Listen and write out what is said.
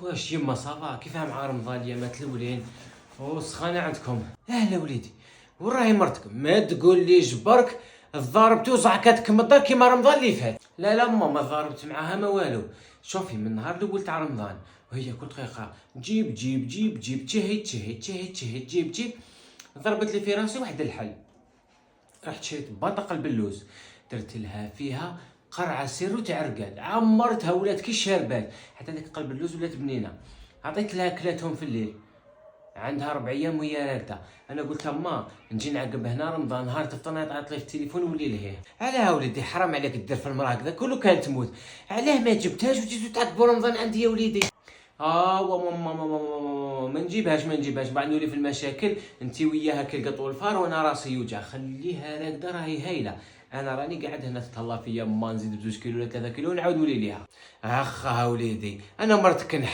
واش يما صافا كيفاه مع رمضان يا مات الاولين وسخانه عندكم؟ لا وليدي وراهي مرتك ما تقول لي جبرك ضربت وزعكاتك من الدار كيما رمضان اللي فات. لا ماما ضربت معاها ما والو. شوفي من النهار الاول تاع رمضان وهي كل دقيقه جيب تشهي ضربت لي في راسي واحد الحل. رحت شريت بطاقه البلوز درت لها فيها قرعه سيرو تاع رقاد عمرتها ولات كي الشربات حتى ديك قلب اللوز ولات بنينه. عطيت لها كلاتهم في الليل عندها 4 ايام وهي راقده. انا قلت ما نجي نعقب هنا رمضان نهار تفطر تعيط لي في التليفون ولي لهيه. علاه وليدي حرام عليك دير في المراه هكذا كله كان تموت. علاه ما جبتهاش وجيتو تعقبوا رمضان عندي يا وليدي؟ ماما ما نجيبهاش بعد نولي في المشاكل انت وياها كي طول الفار وانا راسي يوجع. خليها راقده راهي هايله. انا راني قاعد هنا تهلا فيا ما نزيد ب2 كيلو ولا 3 كيلو نعاود نولي ليها. اخا وليدي انا مرتك